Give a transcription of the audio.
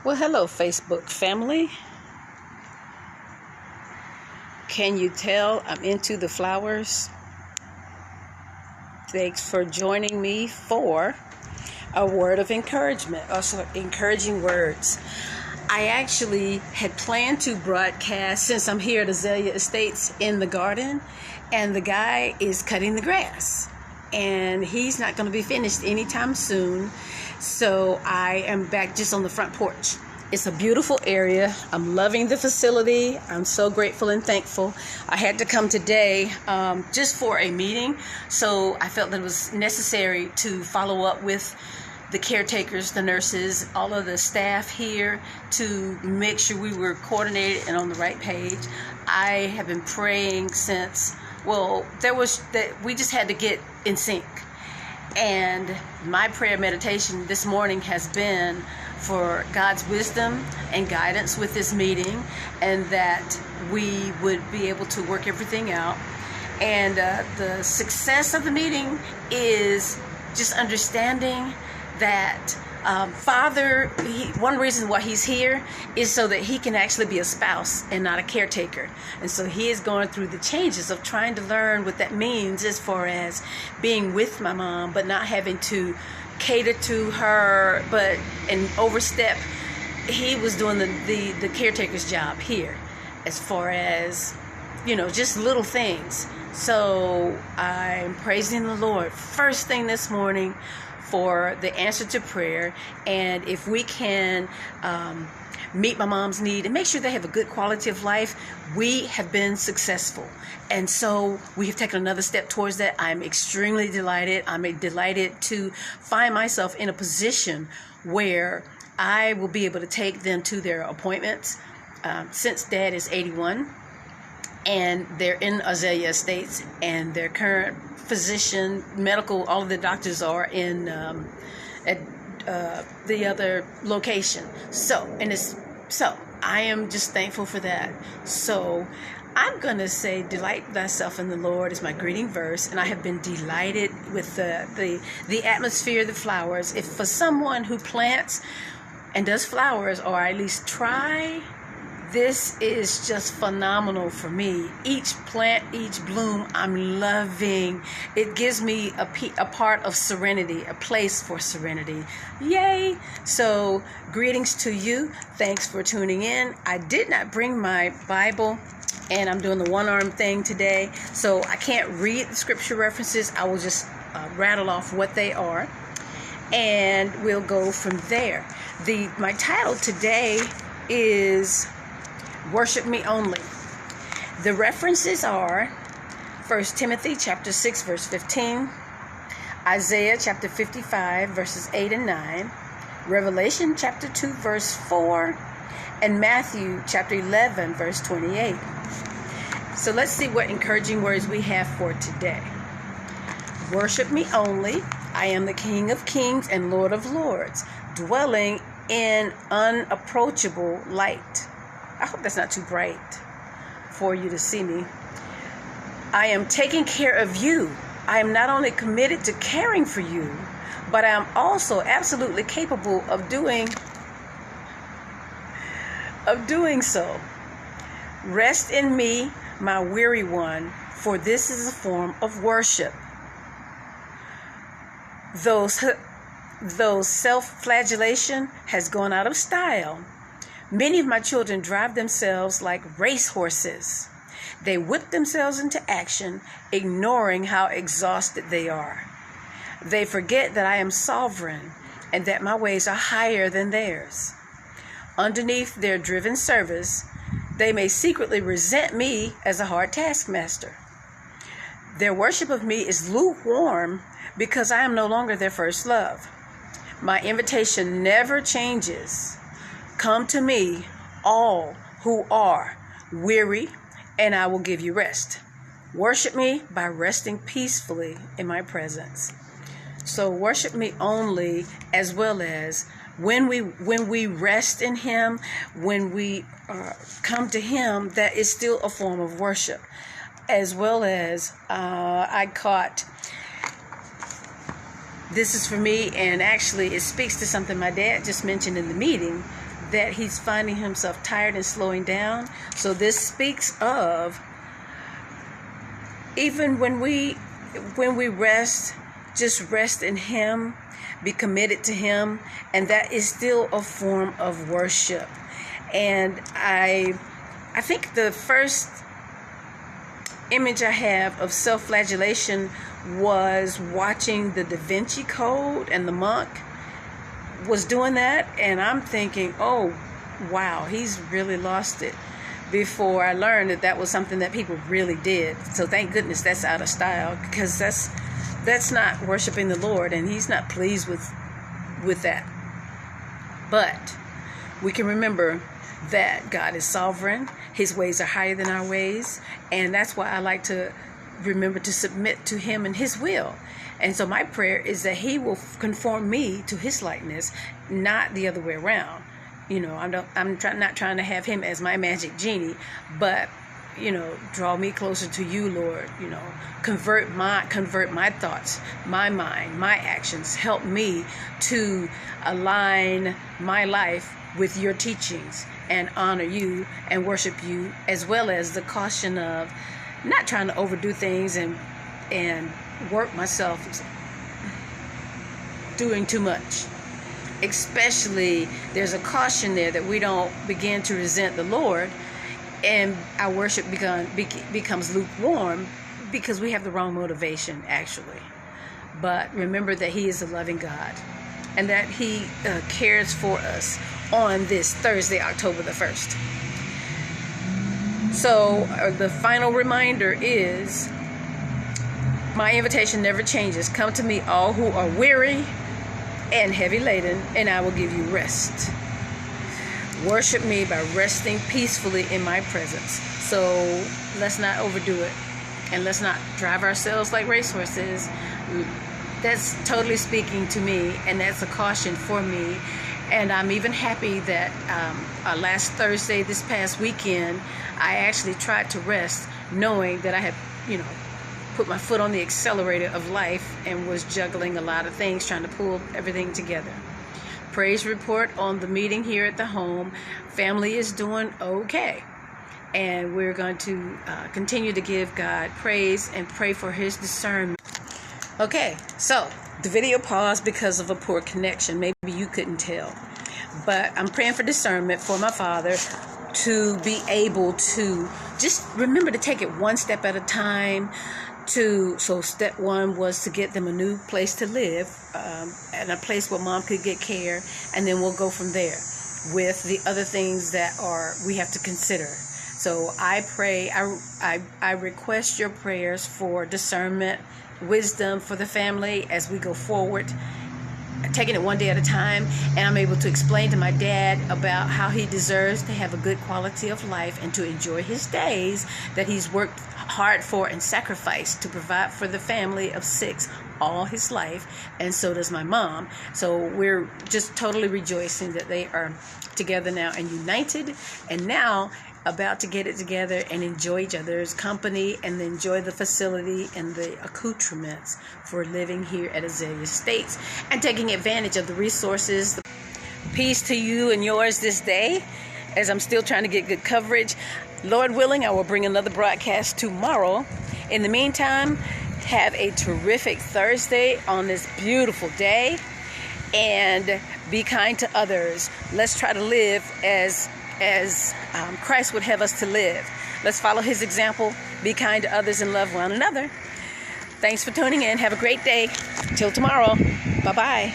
Well, hello, Facebook family. Can you tell I'm into the flowers? Thanks for joining me for a word of encouragement, also encouraging words. I actually had planned to broadcast since I'm here at Azalea Estates in the garden, and the guy is cutting the grass, and he's not going to be finished anytime soon. So I am back just on the front porch. It's a beautiful area. I'm loving the facility. I'm so grateful and thankful. I had to come today just for a meeting, so I felt that it was necessary to follow up with the caretakers, the nurses, all of the staff here to make sure we were coordinated and on the right page. I have been praying since, we just had to get in sync. And my prayer meditation this morning has been for God's wisdom and guidance with this meeting, and that we would be able to work everything out. And the success of the meeting is just understanding that Father, one reason why he's here is so that he can actually be a spouse and not a caretaker. And so he is going through the changes of trying to learn what that means as far as being with my mom, but not having to cater to her, and overstep. He was doing the caretaker's job here as far as, just little things. So I'm praising the Lord first thing this morning for the answer to prayer. And if we can meet my mom's need and make sure they have a good quality of life, we have been successful. And so we have taken another step towards that. I'm extremely delighted. I'm delighted to find myself in a position where I will be able to take them to their appointments. Since Dad is 81 and they're in Azalea Estates, and their current physician, medical, all of the doctors are in at the other location. So I am just thankful for that. So I'm going to say, delight thyself in the Lord is my greeting verse, and I have been delighted with the atmosphere, the flowers. If for someone who plants and does flowers, or at least try, this is just phenomenal for me. Each plant, each bloom, I'm loving. It gives me a part of serenity, a place for serenity. Yay! So, greetings to you. Thanks for tuning in. I did not bring my Bible, and I'm doing the one-arm thing today, so I can't read the scripture references. I will just rattle off what they are, and we'll go from there. My title today is Worship Me Only. The references are 1 Timothy chapter 6 verse 15, Isaiah chapter 55 verses 8 and 9, Revelation chapter 2 verse 4, and Matthew chapter 11 verse 28. So let's see what encouraging words we have for today. Worship me only. I am the King of Kings and Lord of Lords, dwelling in unapproachable light. I hope that's not too bright for you to see me. I am taking care of you. I am not only committed to caring for you, but I am also absolutely capable of doing so. Rest in me, my weary one, for this is a form of worship. Though self-flagellation has gone out of style, many of my children drive themselves like racehorses. They whip themselves into action, ignoring how exhausted they are. They forget that I am sovereign and that my ways are higher than theirs. Underneath their driven service, they may secretly resent me as a hard taskmaster. Their worship of me is lukewarm because I am no longer their first love. My invitation never changes. Come to me, all who are weary, and I will give you rest. Worship me by resting peacefully in my presence. So worship me only, as well as when we rest in him, when we come to him, that is still a form of worship. As well as I caught, this is for me, and actually it speaks to something my dad just mentioned in the meeting, that he's finding himself tired and slowing down. So this speaks of even when we rest, just rest in him, be committed to him, and that is still a form of worship. And I think the first image I have of self-flagellation was watching the Da Vinci Code, and the monk was doing that, and I'm thinking, oh wow, he's really lost it, before I learned that was something that people really did. So thank goodness that's out of style, because that's not worshiping the Lord, and he's not pleased with that. But we can remember that God is sovereign, his ways are higher than our ways, and that's why I like to remember to submit to him and his will. And so my prayer is that he will conform me to his likeness, not the other way around. I'm not trying to have him as my magic genie, but draw me closer to you, Lord. Convert my thoughts, my mind, my actions. Help me to align my life with your teachings and honor you and worship you, as well as the caution of not trying to overdo things and work myself doing too much. Especially, there's a caution there that we don't begin to resent the Lord and our worship becomes lukewarm because we have the wrong motivation, actually. But remember that he is a loving God and that he cares for us on this Thursday, October the 1st. So the final reminder is, my invitation never changes. Come to me, all who are weary and heavy laden, and I will give you rest. Worship me by resting peacefully in my presence. So let's not overdo it, and let's not drive ourselves like racehorses. That's totally speaking to me, and that's a caution for me. And I'm even happy that last Thursday, this past weekend, I actually tried to rest, knowing that I had, put my foot on the accelerator of life and was juggling a lot of things, trying to pull everything together. Praise report on the meeting here at the home. Family is doing okay. And we're going to continue to give God praise and pray for his discernment. Okay, so the video paused because of a poor connection. Maybe you couldn't tell. But I'm praying for discernment for my father to be able to just remember to take it one step at a time. So step one was to get them a new place to live, and a place where mom could get care, and then we'll go from there with the other things that we have to consider. So I pray, I request your prayers for discernment, wisdom for the family as we go forward, taking it one day at a time. And I'm able to explain to my dad about how he deserves to have a good quality of life and to enjoy his days that he's worked hard for and sacrificed to provide for the family of 6 all his life. And so does my mom. So we're just totally rejoicing that they are together now and united, and now about to get it together and enjoy each other's company and enjoy the facility and the accoutrements for living here at Azalea Estates and taking advantage of the resources. Peace to you and yours this day, as I'm still trying to get good coverage. Lord willing, I will bring another broadcast tomorrow. In the meantime, have a terrific Thursday on this beautiful day, and be kind to others. Let's try to live as Christ would have us to live. Let's follow his example, be kind to others, and love one another. Thanks for tuning in. Have a great day. Till tomorrow. Bye-bye.